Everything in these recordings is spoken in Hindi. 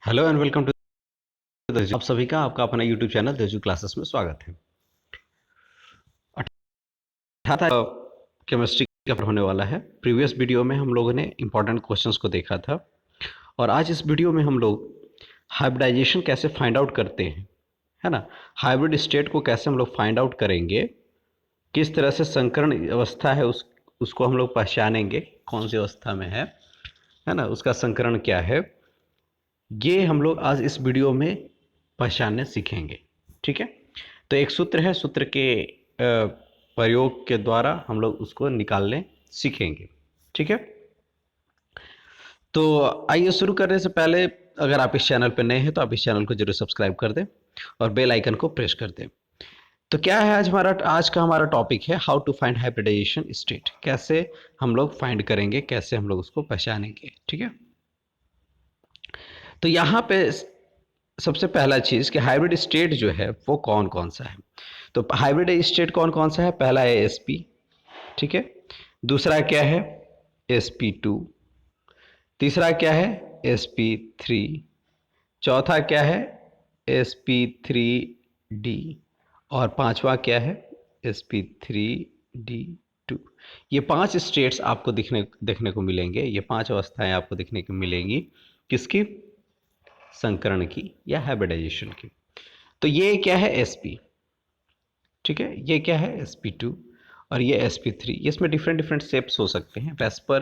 हेलो एंड वेलकम टू आप सभी का आपका अपना यूट्यूब चैनल तेजू क्लासेस में स्वागत है। 18 केमिस्ट्री का होने वाला है। प्रीवियस वीडियो में हम लोगों ने इंपॉर्टेंट क्वेश्चंस को देखा था और आज इस वीडियो में हम लोग हाइब्रिडाइजेशन कैसे फाइंड आउट करते हैं, है ना। हाइब्रिड स्टेट को कैसे हम लोग फाइंड आउट करेंगे, किस तरह से संकरण अवस्था है उसको हम लोग पहचानेंगे कौन सी अवस्था में है ना, उसका संकरण क्या है, ये हम लोग आज इस वीडियो में पहचानने सीखेंगे। ठीक है, तो एक सूत्र है, सूत्र के प्रयोग के द्वारा हम लोग उसको निकालने सीखेंगे। ठीक है, तो आइए शुरू करने से पहले अगर आप इस चैनल पर नए हैं तो आप इस चैनल को जरूर सब्सक्राइब कर दें और बेल आइकन को प्रेस कर दें। तो क्या है आज का हमारा टॉपिक है how to find hybridization state. कैसे हम लोग फाइंड करेंगे, कैसे हम लोग उसको पहचानेंगे। ठीक है, तो यहाँ पे सबसे पहला चीज कि हाइब्रिड स्टेट जो है वो कौन कौन सा है। तो हाइब्रिड स्टेट कौन कौन सा है, पहला है sp। ठीक है, दूसरा क्या है sp2, तीसरा क्या है sp3, चौथा क्या है sp3d और पांचवा क्या है sp3d2। ये पांच स्टेट्स आपको देखने को मिलेंगे, ये पांच अवस्थाएं आपको देखने को मिलेंगी। किसकी? संकरण की या हाइब्रिडाइजेशन की। तो ये क्या है sp, ठीक है, ये क्या है sp2 और ये sp3। इसमें डिफरेंट डिफरेंट शेप्स हो सकते हैं, एज पर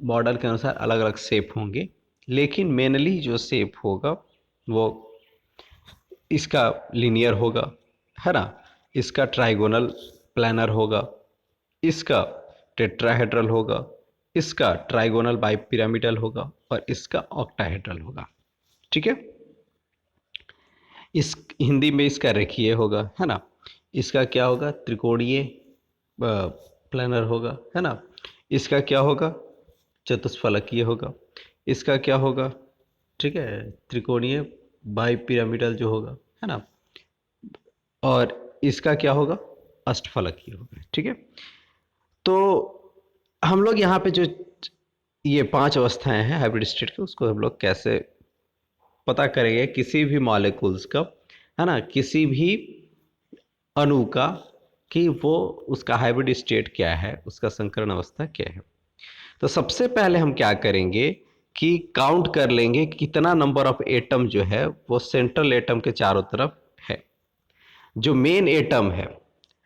मॉडल के अनुसार अलग अलग शेप होंगे, लेकिन मेनली जो शेप होगा वो इसका लीनियर होगा, है ना, इसका ट्राइगोनल प्लानर होगा, इसका टेट्राहेड्रल होगा, इसका ट्राइगोनल बाइपिरामिडल होगा और इसका ऑक्टाहेड्रल होगा। ठीक है, इस हिंदी में इसका रेखीय होगा, है ना, इसका क्या होगा त्रिकोणीय प्लानर होगा, है ना, इसका क्या होगा चतुष्फलकीय होगा, इसका क्या होगा, ठीक है, त्रिकोणीय बाई पिरामिडल जो होगा, है ना, और इसका क्या होगा अष्टफलकीय होगा। ठीक है, तो हम लोग यहाँ पे जो ये पांच अवस्थाएं हैं हाइब्रिड स्टेट के, उसको हम लोग कैसे पता करेंगे किसी भी मॉलिक्यूल्स का, है ना, किसी भी अणु का, कि वो उसका हाइब्रिड स्टेट क्या है, उसका संकरण अवस्था क्या है। तो सबसे पहले हम क्या करेंगे कि काउंट कर लेंगे कि कितना नंबर ऑफ एटम जो है वो सेंट्रल एटम के चारों तरफ है, जो मेन एटम है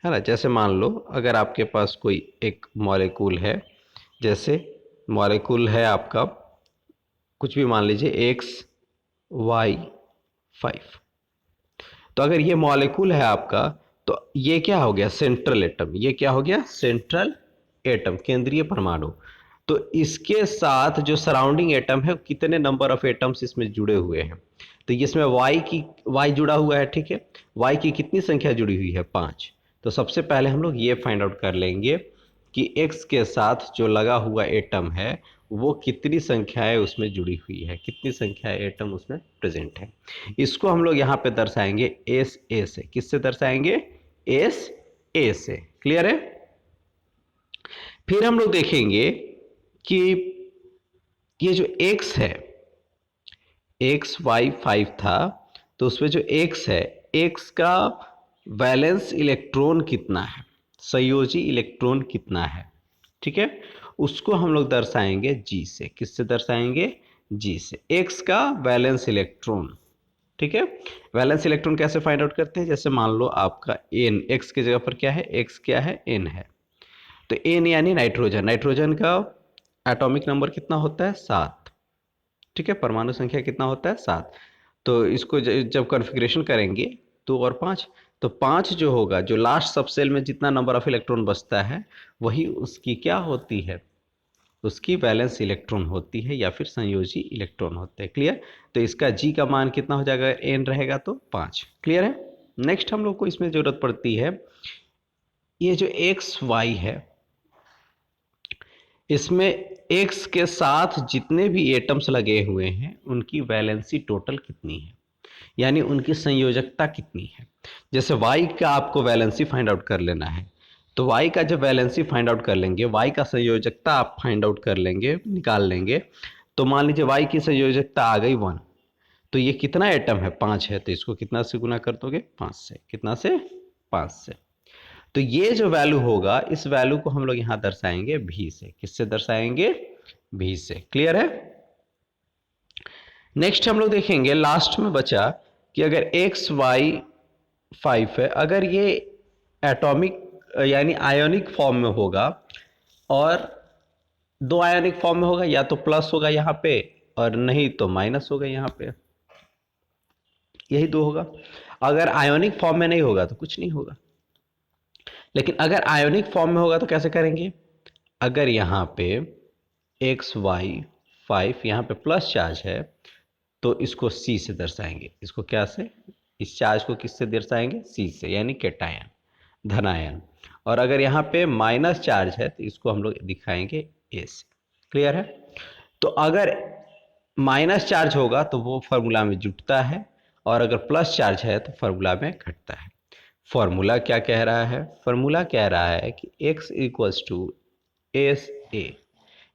ना। जैसे मान लो अगर आपके पास कोई एक मॉलिक्यूल है, जैसे मॉलिक्यूल है आपका कुछ भी मान लीजिए XY5, तो अगर ये मॉलिक्यूल है आपका तो ये क्या हो गया सेंट्रल एटम, ये क्या हो गया सेंट्रल एटम, केंद्रीय परमाणु। तो इसके साथ जो सराउंडिंग एटम है कितने नंबर ऑफ एटम्स इसमें जुड़े हुए हैं, तो इसमें Y जुड़ा हुआ है। ठीक है, Y की कितनी संख्या जुड़ी हुई है 5। तो सबसे पहले हम लोग ये फाइंड आउट कर लेंगे कि X के साथ जो लगा हुआ एटम है वो कितनी संख्याएं उसमें जुड़ी हुई है, कितनी संख्या एटम उसमें प्रेजेंट है। इसको हम लोग यहाँ पे दर्शाएंगे एस ए से। किससे दर्शाएंगे? एस ए से। क्लियर है? फिर हम लोग देखेंगे कि ये जो x है, XY5 था, तो उसमें जो x है, x का वैलेंस इलेक्ट्रॉन कितना है, संयोजी इलेक्ट्रॉन कितना है, ठीक है, उसको हम लोग दर्शाएंगे G से। किससे दर्शाएंगे? G से। x का वैलेंस इलेक्ट्रॉन। ठीक है, वैलेंस इलेक्ट्रॉन कैसे फाइंड आउट करते हैं? जैसे मान लो आपका n, x की जगह पर क्या है, x क्या है, n है, तो n यानी नाइट्रोजन। नाइट्रोजन का एटॉमिक नंबर कितना होता है? 7। ठीक है, परमाणु संख्या कितना होता है? 7। तो इसको जब कॉन्फ़िगरेशन करेंगे 2 और 5, तो 5 जो होगा, जो लास्ट सब सेल में जितना नंबर ऑफ इलेक्ट्रॉन बचता है वही उसकी क्या होती है, उसकी वैलेंस इलेक्ट्रॉन होती है या फिर संयोजी इलेक्ट्रॉन होते हैं। क्लियर? तो इसका जी का मान कितना हो जाएगा, एन रहेगा तो 5। क्लियर है? नेक्स्ट हम लोग को इसमें जरूरत पड़ती है, ये जो एक्स वाई है, इसमें एक्स के साथ जितने भी एटम्स लगे हुए हैं उनकी वैलेंसी टोटल कितनी है, यानी उनकी संयोजकता कितनी है। जैसे y का आपको वैलेंसी फाइंड आउट कर लेना है, तो y का जब वैलेंसी फाइंड आउट कर लेंगे, y का संयोजकता आप फाइंड आउट कर लेंगे, निकाल लेंगे, तो मान लीजिए y की संयोजकता आ गई 1, तो ये कितना एटम है, 5 है, तो इसको कितना से गुना कर दोगे, 5 से। कितना से, 5 से। तो ये जो वैल्यू होगा, इस वैल्यू को हम लोग यहां दर्शाएंगे v से। किससे दर्शाएंगे, v से। क्लियर है। नेक्स्ट हम लोग देखेंगे, लास्ट में बचा कि अगर x y 5 है, अगर ये एटॉमिक यानी आयोनिक फॉर्म में होगा, और दो आयोनिक फॉर्म में होगा, या तो प्लस होगा यहाँ पे और नहीं तो माइनस होगा यहाँ पे, यही दो होगा। अगर आयोनिक फॉर्म में नहीं होगा तो कुछ नहीं होगा। लेकिन अगर आयोनिक फॉर्म में होगा तो कैसे करेंगे, अगर यहाँ पे एक्स वाई 5 यहाँ पे प्लस चार्ज है, तो इसको सी से दर्शाएंगे। इसको क्या से, इस चार्ज को किससे दर्शाएंगे, सी से, यानी कैटायन, धनायन। और अगर यहाँ पे माइनस चार्ज है तो इसको हम लोग दिखाएंगे ए से। क्लियर है। तो अगर माइनस चार्ज होगा तो वो फॉर्मूला में जुटता है, और अगर प्लस चार्ज है तो फॉर्मूला में घटता है। फॉर्मूला क्या कह रहा है, फॉर्मूला कह रहा है कि x equals to S A.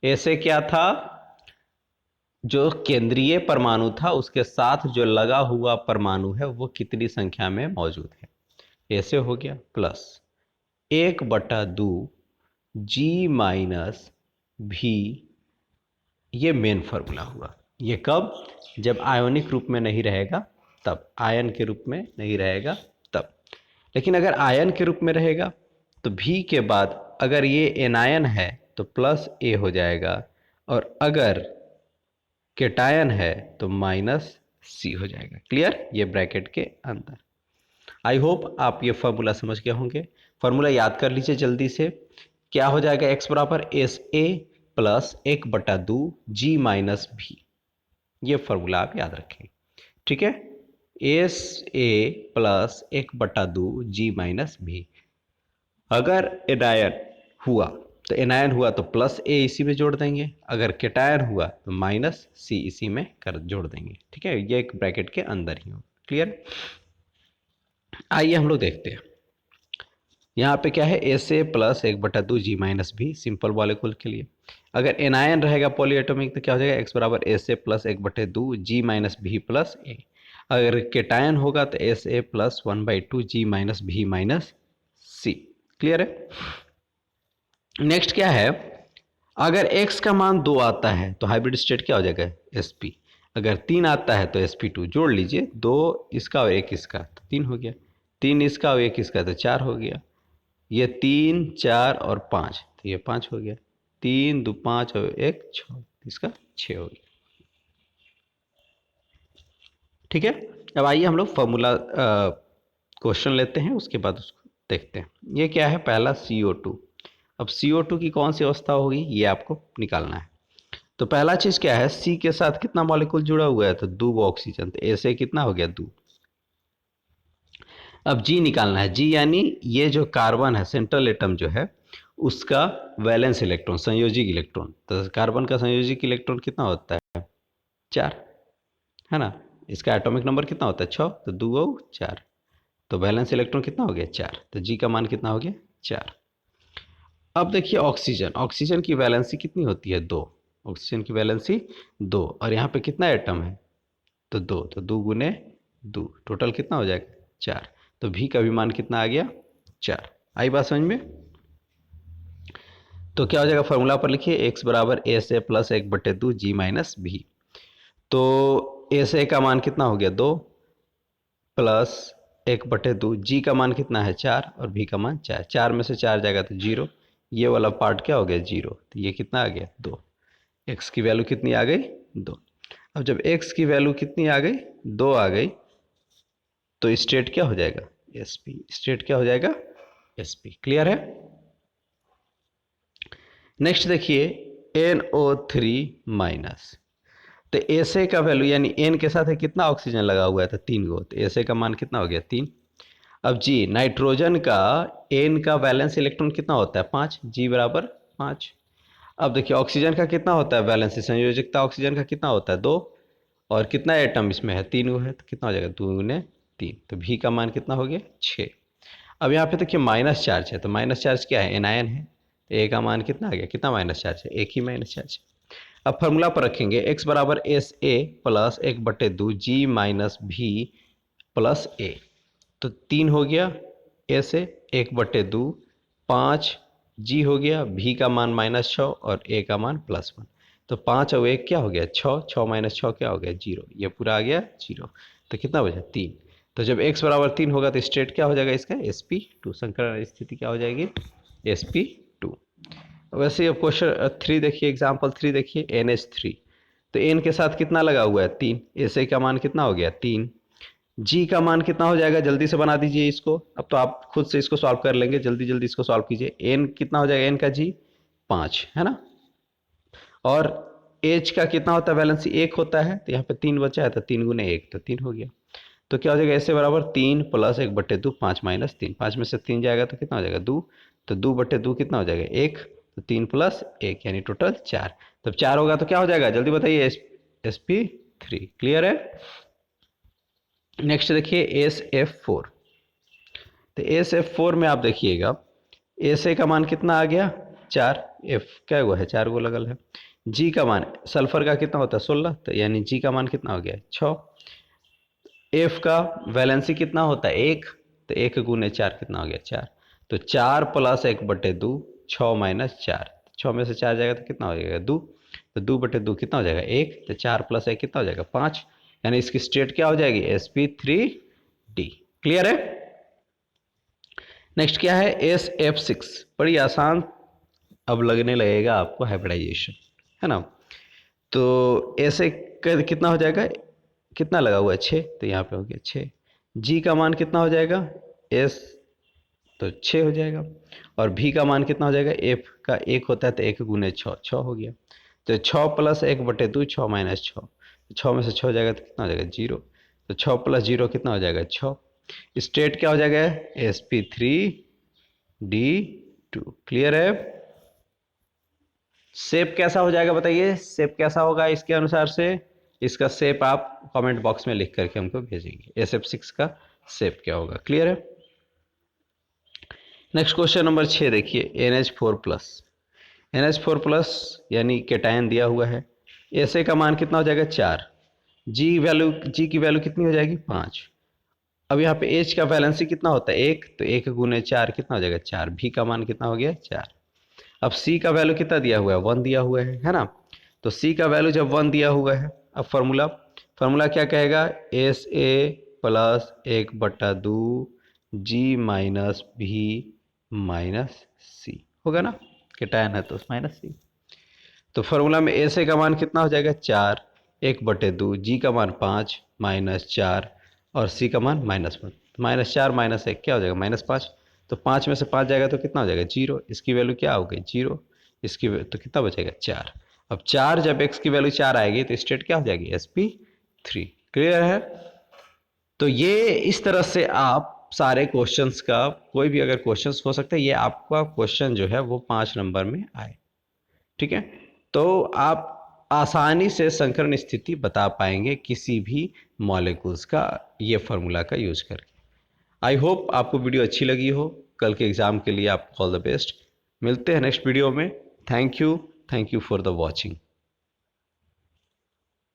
ऐसे क्या था, जो केंद्रीय परमाणु था उसके साथ जो लगा हुआ परमाणु है वो कितनी संख्या में मौजूद है, ऐसे हो गया, प्लस 1/2 जी माइनस भी। ये मेन फार्मूला हुआ। ये कब, जब आयोनिक रूप में नहीं रहेगा तब, आयन के रूप में नहीं रहेगा तब। लेकिन अगर आयन के रूप में रहेगा तो भी के बाद अगर ये एनायन है तो प्लस ए हो जाएगा, और अगर केटायन है तो माइनस सी हो जाएगा। क्लियर, ये ब्रैकेट के अंदर। आई होप आप ये फार्मूला समझ गए होंगे। फार्मूला याद कर लीजिए जल्दी से। क्या हो जाएगा, x बराबर S A plus 1/2 G minus V. ये फार्मूला आप याद रखें, ठीक है। S A plus 1/2 G minus V. अगर एनायन हुआ तो एनायन हुआ तो प्लस ए इसी में जोड़ देंगे, अगर केटायन हुआ तो माइनस सी इसी में कर जोड़ देंगे, ठीक है। ये एक ब्रैकेट के अंदर ही हो। क्लियर। आइए हम लोग देखते हैं। यहाँ पे क्या है, S A plus 1/2 G minus V, simple molecule के लिए। अगर एनायन रहेगा पॉलीएटॉमिक तो क्या हो जाएगा, एक्स बराबर S A plus 1/2 G minus V plus A. अगर केटायन होगा तो S A plus 1/2 G minus V minus C. Clear है। नेक्स्ट क्या है, अगर x का मान 2 आता है तो हाइब्रिड स्टेट क्या हो जाएगा, sp। अगर 3 आता है तो sp2 जोड़ लीजिए, 2 इसका और 1 इसका तो 3 हो गया, 3 इसका और 1 इसका तो 4 हो गया। ये 3 4 और 5 तो ये 5 हो गया, 3 2 5 और 1 6, इसका 6 हो गया। ठीक है। अब आइए हम लोग फॉर्मूला क्वेश्चन लेते हैं, उसके बाद उसको देखते हैं। ये क्या है, पहला CO2। अब CO2 की कौन सी अवस्था होगी ये आपको निकालना है। तो पहला चीज क्या है, C के साथ कितना मॉलिक्यूल जुड़ा हुआ है, तो 2 ऑक्सीजन, तो ऐसे कितना हो गया 2। अब G निकालना है, G यानी ये जो कार्बन है, सेंट्रल एटम जो है उसका वैलेंस इलेक्ट्रॉन, संयोजिक इलेक्ट्रॉन। तो कार्बन का संयोजिक इलेक्ट्रॉन कितना होता है, 4, है ना। इसका एटॉमिक नंबर कितना होता है, 6, तो 2 और 4, तो वैलेंस इलेक्ट्रॉन कितना हो गया 4, तो G का मान कितना हो गया 4। अब देखिए ऑक्सीजन, ऑक्सीजन की वैलेंसी कितनी होती है, 2। ऑक्सीजन की वैलेंसी 2, और यहाँ पे कितना एटम है, तो 2, तो 2 गुने 2, टोटल कितना हो जाएगा 4। तो भी का भी मान कितना आ गया 4। आई बात समझ में। तो क्या हो जाएगा, फॉर्मूला पर लिखिए, x बराबर S A plus 1/2 G minus V. तो एस ए का मान कितना हो गया 2 प्लस 1/2, जी का मान कितना है 4 और भी का मान 4, 4 में से 4 जाएगा तो 0। ये वाला पार्ट क्या हो गया 0, तो ये कितना आ गया 2। x की वैल्यू कितनी आ गई 2। अब जब x की वैल्यू कितनी आ गई 2 आ गई, तो स्टेट क्या हो जाएगा sp। स्टेट क्या हो जाएगा sp। क्लियर है। नेक्स्ट देखिए NO3 माइनस। तो ऐसे का वैल्यू यानी n के साथ है कितना ऑक्सीजन लगा हुआ है, तो 3 गो, तो ऐसे का मान कितना हो गया 3। अब जी नाइट्रोजन का n का वैलेंस इलेक्ट्रॉन कितना होता है 5, जी बराबर 5। अब देखिए ऑक्सीजन का कितना होता है वैलेंस, संयोजकता ऑक्सीजन का कितना होता है 2, और कितना एटम इसमें है 3 गो है, तो कितना हो जाएगा 2 गुने 3, तो भी का मान कितना हो गया 6। अब यहाँ पे देखिए माइनस चार्ज है, तो माइनस चार्ज क्या है, एनायन है, तो ए का मान कितना आ गया, कितना माइनस चार्ज है, एक ही माइनस चार्ज है। अब फार्मूला पर रखेंगे x बराबर S A plus 1/2 G minus V plus A. तो 3 हो गया ए से 1/2, 5 जी हो गया, भी का मान -6 और ए का मान +1। तो 5 और 1 क्या हो गया 6, 6 माइनस 6 क्या हो गया 0, ये पूरा आ गया 0। तो कितना बचा 3। तो जब x बराबर 3 होगा तो स्टेट क्या हो जाएगा इसका sp2, संकरण स्थिति क्या हो जाएगी sp2। वैसे अब क्वेश्चन 3 देखिए, एग्जाम्पल 3 देखिए, NH3। तो n के साथ कितना लगा हुआ है 3, SA का मान कितना हो गया 3, जी का मान कितना हो जाएगा, जल्दी से बना दीजिए इसको। अब तो आप खुद से इसको सॉल्व कर लेंगे, जल्दी जल्दी इसको सॉल्व कीजिए। एन कितना हो जाएगा, एन का जी 5 है ना, और एच का कितना होता है वैलेंसी 1 होता है, तो यहाँ पे 3 बचा है तो 3 गुने 1 तो 3 हो गया। तो क्या हो जाएगा ऐसे बराबर 3 प्लस 1/2, 5 माइनस 3, 5 में से 3 जाएगा तो कितना हो जाएगा 2, तो 2/2 कितना हो जाएगा 1, तो 3 प्लस 1 यानी टोटल 4। तब 4 होगा तो क्या हो जाएगा जल्दी बताइए sp3। क्लियर है। नेक्स्ट देखिए SF4। तो SF4 में आप देखिएगा SA का मान कितना आ गया 4, F क्या हुआ है 4 गो लगल है, G का मान सल्फर का कितना होता है 16, तो यानी G का मान कितना हो गया 6, F का वैलेंसी कितना होता है 1, तो 1 गुने 4 कितना हो गया 4, तो 4 प्लस 1/2, 6 माइनस 4, 6 में से 4 जाएगा तो कितना हो जाएगा 2, तो 2/2 कितना हो जाएगा 1, तो 4 प्लस 1 कितना हो जाएगा 5, यानी इसकी स्टेट क्या हो जाएगी sp3d। क्लियर है। नेक्स्ट क्या है SF6, बड़ी आसान अब लगने लगेगा आपको हाइब्रिडाइजेशन, है ना। तो ऐसे कितना हो जाएगा, कितना लगा हुआ है 6, तो यहाँ पे हो गया 6, जी का मान कितना हो जाएगा एस, तो 6 हो जाएगा, और भी का मान कितना हो जाएगा एफ का 1 होता है तो 1 गुने 6, 6 हो गया, तो 6 प्लस 1/2, 6 माइनस 6, 6 में से 6 हो जाएगा तो कितना हो जाएगा 0, तो 6 प्लस 0 कितना हो जाएगा 6। स्टेट क्या हो जाएगा sp3d2। क्लियर है। शेप कैसा हो जाएगा बताइए, शेप कैसा होगा इसके अनुसार से, इसका शेप आप कमेंट बॉक्स में लिख करके हमको भेजेंगे, SF6 का शेप क्या होगा। क्लियर है। नेक्स्ट क्वेश्चन नंबर 6 देखिए NH4+। NH4+ यानी केटायन दिया हुआ है, SA का मान कितना हो जाएगा 4, जी की वैल्यू कितनी हो जाएगी 5। अब यहाँ पे H का वैलेंसी कितना होता है 1, तो 1 गुने 4 कितना हो जाएगा 4, भी का मान कितना हो गया 4। अब C का वैल्यू कितना दिया हुआ है 1 दिया हुआ है ना, तो C का वैल्यू जब 1 दिया हुआ है, अब फार्मूला क्या कहेगा SA plus 1/2 G minus V minus सी होगा ना, केटायन है तो माइनस सी। तो फार्मूला में SA का मान कितना हो जाएगा 4, 1/2, जी का मान 5 माइनस 4 और C का मान -1, -4 -1 क्या हो जाएगा -5, तो 5 में से 5 जाएगा तो कितना हो जाएगा 0, इसकी वैल्यू क्या हो गई 0, इसकी तो कितना बचेगा 4। अब 4 जब x की वैल्यू 4 आएगी तो स्टेट क्या हो जाएगी sp3। क्लियर है। तो ये इस तरह से आप सारे क्वेश्चंस का कोई भी अगर क्वेश्चंस हो सकता है, ये आपका क्वेश्चन जो है वो 5 नंबर में आए, ठीक है। तो आप आसानी से संकरण स्थिति बता पाएंगे किसी भी मॉलिक्यूल्स का ये फार्मूला का यूज करके। आई होप आपको वीडियो अच्छी लगी हो, कल के एग्जाम के लिए आपको ऑल द बेस्ट। मिलते हैं नेक्स्ट वीडियो में। Thank you for the watching.